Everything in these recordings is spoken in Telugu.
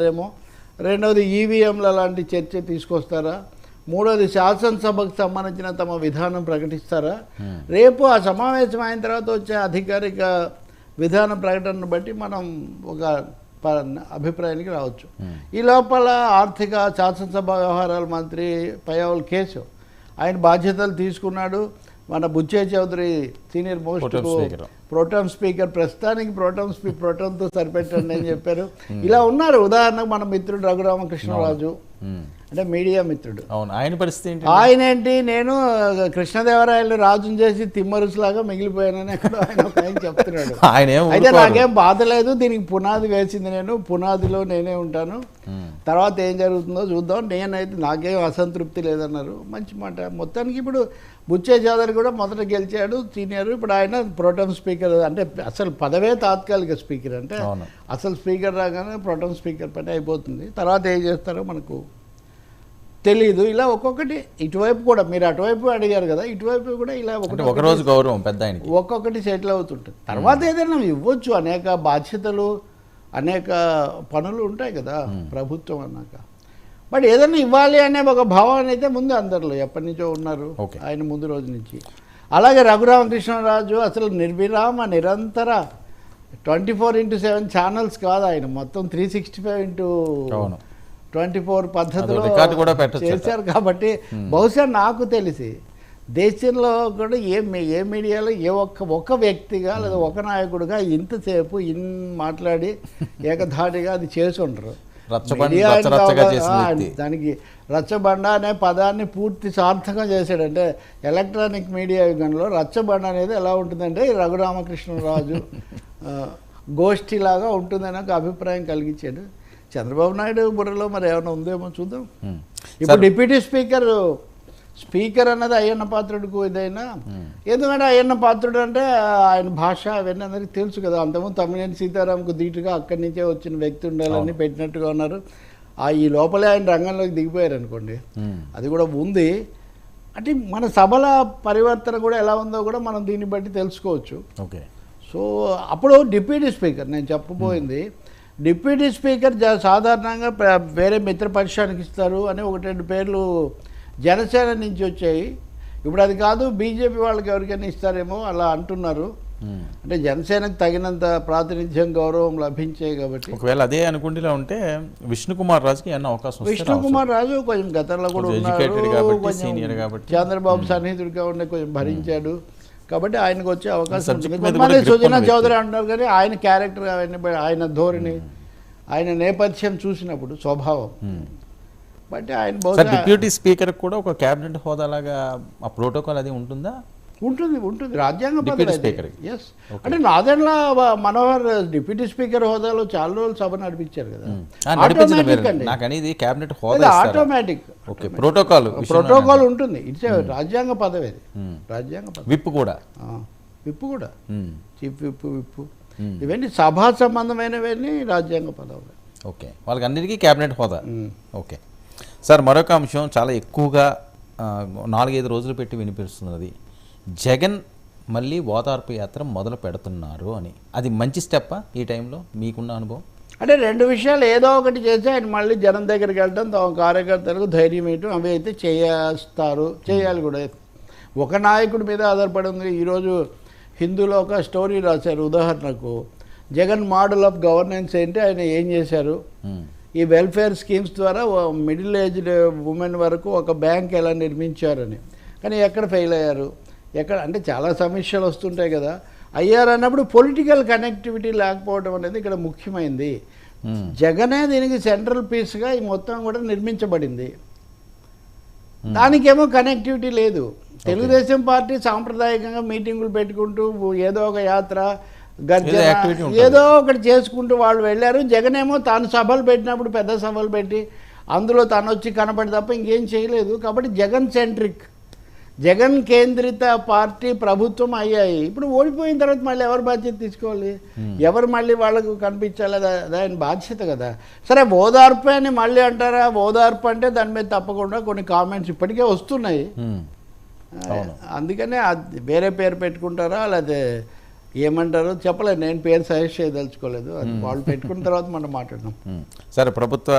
ఏమో, రెండవది ఈవీఎంల లాంటి చర్చ తీసుకొస్తారా, మూడవది శాసనసభకు సంబంధించిన తమ విధానం ప్రకటిస్తారా, రేపు ఆ సమావేశం అయిన తర్వాత వచ్చే అధికారిక విధాన ప్రకటనను బట్టి మనం ఒక అభిప్రాయానికి రావచ్చు. ఈ లోపల ఆర్థిక శాసనసభ వ్యవహారాల మంత్రి పయ్యావుల కేశవ్ ఆయన బాధ్యతలు తీసుకున్నాడు. మన బుచ్చే Chowdary senior most protem speaker, ప్రస్తుతానికి ప్రోటోన్తో సరిపెట్టండి అని చెప్పారు. ఇలా ఉన్నారు. ఉదాహరణకు మన మిత్రుడు రఘురామకృష్ణరాజు, అంటే మీడియా మిత్రుడు. ఆయన పరిస్థితి ఆయన ఏంటి, నేను కృష్ణదేవరాయలు రాజుని చేసి తిమ్మరుసులాగా మిగిలిపోయానని ఎక్కడ ఆయన చెప్తున్నాడు. అయితే నాకేం బాధ లేదు, దీనికి పునాది వేసింది నేను, పునాదిలో నేనే ఉంటాను, తర్వాత ఏం జరుగుతుందో చూద్దాం, నేనైతే నాకేం అసంతృప్తి లేదన్నారు. మంచి మాట. మొత్తానికి ఇప్పుడు బుచ్చే చౌదరి కూడా మొదట గెలిచాడు సీనియర్, ఇప్పుడు ఆయన ప్రోటోన్ స్పీకర్, అంటే అసలు పదవే తాత్కాలిక స్పీకర్, అంటే అసలు స్పీకర్ రాగానే ప్రోటోన్ స్పీకర్ పని అయిపోతుంది. తర్వాత ఏం చేస్తారో మనకు తెలీదు. ఇలా ఒక్కొక్కటి ఇటువైపు కూడా, మీరు అటువైపు అడిగారు కదా, ఇటువైపు కూడా ఇలా ఒకరోజు గౌరవం పెద్ద ఒక్కొక్కటి సెటిల్ అవుతుంటుంది. తర్వాత ఏదైనా ఇవ్వచ్చు, అనేక బాధ్యతలు అనేక పనులు ఉంటాయి కదా ప్రభుత్వం అన్నాక. బట్ ఏదైనా ఇవ్వాలి అనే ఒక భావాన్ని అయితే ముందు అందరిలో ఎప్పటి నుంచో ఉన్నారు, ఆయన ముందు రోజు నుంచి. అలాగే రఘురామకృష్ణరాజు అసలు నిర్విరామ నిరంతర 24/7 ఛానల్స్ కాదు ఆయన, మొత్తం 365/24 పద్ధతిలో చేశారు. కాబట్టి బహుశా నాకు తెలిసి దేశంలో కూడా ఏ మీడియాలో ఒక్క వ్యక్తిగా లేదా ఒక నాయకుడిగా ఇంతసేపు మాట్లాడి ఏకధాటిగా అది చేసి ఉండరు. దానికి రచ్చబండ అనే పదాన్ని పూర్తి సార్థకం చేశాడంటే ఎలక్ట్రానిక్ మీడియా యుగంలో రచ్చబండ అనేది ఎలా ఉంటుందంటే రఘురామకృష్ణరాజు గోష్ఠిలాగా ఉంటుందని ఒక అభిప్రాయం కలిగించాడు. చంద్రబాబు నాయుడు బుర్రలో మరి ఏమైనా ఉందేమో చూద్దాం. ఇప్పుడు డిప్యూటీ స్పీకర్ అన్నది అయ్యన్న పాత్రుడికి ఇదైనా, ఎందుకంటే అయ్యన్న పాత్రుడు అంటే ఆయన భాష అవన్నీ అందరికీ తెలుసు కదా. అంతకుముందు తమ్మినేని సీతారాంకు ధీటుగా అక్కడి నుంచే వచ్చిన వ్యక్తి ఉండాలని పెట్టినట్టుగా ఉన్నారు. ఈ లోపలే ఆయన రంగంలోకి దిగిపోయారు అనుకోండి, అది కూడా ఉంది. అంటే మన సభల పరివర్తన కూడా ఎలా ఉందో కూడా మనం దీన్ని బట్టి తెలుసుకోవచ్చు. సో అప్పుడు డిప్యూటీ స్పీకర్ నేను చెప్పబోయింది, డిప్యూటీ స్పీకర్ సాధారణంగా వేరే మిత్రపక్షానికి ఇస్తారు అని 1-2 పేర్లు జనసేన నుంచి వచ్చాయి. ఇప్పుడు అది కాదు, బీజేపీ వాళ్ళకి ఎవరికైనా ఇస్తారేమో అలా అంటున్నారు. అంటే జనసేనకు తగినంత ప్రాతినిధ్యం గౌరవం లభించాయి కాబట్టి. ఒకవేళ అదే అనుకుంటేలా ఉంటే విష్ణుకుమార్ రాజుకి ఏమన్నా అవకాశం, విష్ణుకుమార్ రాజు కొంచెం గతంలో కూడా ఉన్నారు, చంద్రబాబు సన్నిహితుడిగా ఉండే కొంచెం భరించాడు కాబట్టి ఆయనకు వచ్చే అవకాశం ఉంటుంది. కొంతమంది సుజనా చౌదరి అంటున్నారు కానీ ఆయన క్యారెక్టర్ అవన్నీ, ఆయన ధోరణి, ఆయన నేపథ్యం చూసినప్పుడు స్వభావం బట్టి ఆయన డిప్యూటీ స్పీకర్ కూడా ఒక క్యాబినెట్ హోదాలాగా ఆ ప్రోటోకాల్ అది ఉంటుందా? ఉంటుంది రాజ్యాంగ పదవి. ఎస్, అంటే నాదెండ్ల మనోహర్ డిప్యూటీ స్పీకర్ హోదాలో చాలా రోజులు సభ నడిపించారు కదా. ఆటోమేటిక్ ప్రోటోకాల్ ఉంటుంది. ఇట్స్ రాజ్యాంగ పదవి, అది రాజ్యాంగ పదవి. విప్ కూడా చీఫ్ విప్ ఇవన్నీ సభా సంబంధమైనవన్నీ రాజ్యాంగ పదవులు. ఓకే, వాళ్ళకి అన్నిటికీ క్యాబినెట్ హోదా. ఓకే సార్, మరొక అంశం చాలా ఎక్కువగా 4-5 రోజులు పెట్టి వినిపిస్తున్నది, జగన్ మళ్ళీ ఓదార్పు యాత్ర మొదలు పెడుతున్నారు అని. అది మంచి స్టెప్పా ఈ టైంలో మీకున్న అనుభవం? అంటే 2 విషయాలు, ఏదో ఒకటి చేసి ఆయన మళ్ళీ జనం దగ్గరికి వెళ్ళడం, తమ కార్యకర్తలకు ధైర్యం ఇవ్వడం, అవి అయితే చేయాలి కూడా. ఒక నాయకుడి మీద ఆధారపడి ఉంది. ఈరోజు హిందూలో ఒక స్టోరీ రాశారు. ఉదాహరణకు జగన్ మోడల్ ఆఫ్ గవర్నెన్స్ ఏంటి, ఆయన ఏం చేశారు, ఈ వెల్ఫేర్ స్కీమ్స్ ద్వారా మిడిల్ ఏజ్డ్ ఉమెన్ వరకు ఒక బ్యాంక్ ఎలా నిర్మించారని. కానీ ఎక్కడ ఫెయిల్ అయ్యారు, ఎక్కడ అంటే చాలా సమస్యలు వస్తుంటాయి కదా. అయ్యారు అన్నప్పుడు పొలిటికల్ కనెక్టివిటీ లేకపోవడం అనేది ఇక్కడ ముఖ్యమైనది. జగనే దీనికి సెంట్రల్ పీస్గా ఈ మొత్తం కూడా నిర్మించబడింది. దానికేమో కనెక్టివిటీ లేదు. తెలుగుదేశం పార్టీ సాంప్రదాయకంగా మీటింగులు పెట్టుకుంటూ ఏదో ఒక యాత్ర గర్జన ఏదో ఒకటి చేసుకుంటూ వాళ్ళు వెళ్ళారు. జగన్ ఏమో తాను సభలు పెట్టినప్పుడు పెద్ద సభలు పెట్టి అందులో తను వచ్చి కనపడి తప్ప ఇంకేం చేయలేదు. కాబట్టి జగన్ సెంట్రిక్, జగన్ కేంద్రిత పార్టీ ప్రభుత్వం అయ్యాయి. ఇప్పుడు ఓడిపోయిన తర్వాత మళ్ళీ ఎవరు బాధ్యత తీసుకోవాలి, ఎవరు మళ్ళీ వాళ్ళకు కనిపించాలి, అది ఆయన బాధ్యత కదా. సరే ఓదార్పు అని మళ్ళీ అంటారా, ఓదార్పు అంటే దాని మీద తప్పకుండా కొన్ని కామెంట్స్ ఇప్పటికే వస్తున్నాయి. అందుకనే వేరే పేరు పెట్టుకుంటారా, లేకపోతే ఏమంటారో చెప్పలేదు, నేను పేరు సజెస్ట్ చేయదలుచుకోలేదు, అది వాళ్ళు పెట్టుకున్న తర్వాత మనం మాట్లాడదాం. సరే, ప్రభుత్వ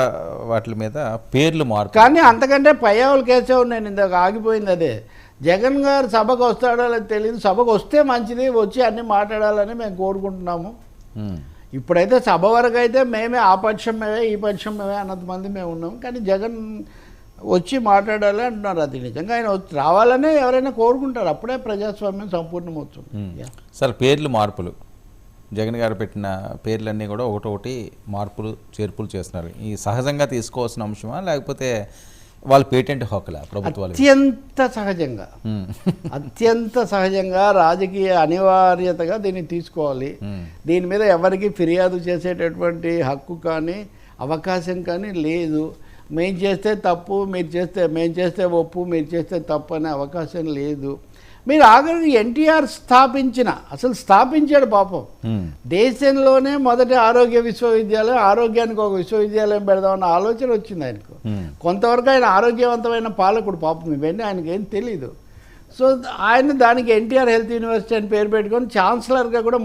వాటి మీద పేర్లు మార్పు. కానీ అంతకంటే పయ్యావుల కేశవ్ నేను ఇందాక ఆగిపోయింది అదే, జగన్ గారు సభకు వస్తాడో లేదో తెలియదు, సభకు వస్తే మంచిది, వచ్చి అన్నీ మాట్లాడాలని మేము కోరుకుంటున్నాము. ఇప్పుడైతే సభ వరకు అయితే మేమే ఆ పక్షం మేమే ఈ పక్షం మేమే అన్నంతమంది మేము ఉన్నాం, కానీ జగన్ వచ్చి మాట్లాడాలి అంటున్నారు. అది నిజంగా ఆయన రావాలనే ఎవరైనా కోరుకుంటారు, అప్పుడే ప్రజాస్వామ్యం సంపూర్ణమవుతుంది. సార్, పేర్లు మార్పులు, జగన్ గారు పెట్టిన పేర్లన్నీ కూడా ఒకటొకటి మార్పులు చేర్పులు చేస్తున్నారు. ఈ సహజంగా తీసుకోవాల్సిన అంశమా, లేకపోతే వాళ్ళు పేటెంట్ హక్కులా ప్రభుత్వాలు? అత్యంత సహజంగా రాజకీయ అనివార్యతగా దీన్ని తీసుకోవాలి. దీని మీద ఎవరికి ఫిర్యాదు చేసేటటువంటి హక్కు కానీ అవకాశం కానీ లేదు. మేము చేస్తే తప్పు, మేము చేస్తే ఒప్పు, మీరు చేస్తే తప్పు అనే అవకాశం లేదు. మీరు ఆఖరికి ఎన్టీఆర్ స్థాపించాడు పాపం. దేశంలోనే మొదటి ఆరోగ్య విశ్వవిద్యాలయం, ఆరోగ్యానికి ఒక విశ్వవిద్యాలయం పెడదామన్న ఆలోచన వచ్చింది ఆయనకు. కొంతవరకు ఆయన ఆరోగ్యవంతమైన పాలకుడు పాపం, ఇవన్నీ ఆయనకి ఏం తెలీదు. సో ఆయన దానికి ఎన్టీఆర్ హెల్త్ యూనివర్సిటీ అని పేరు పెట్టుకొని ఛాన్సలర్గా కూడా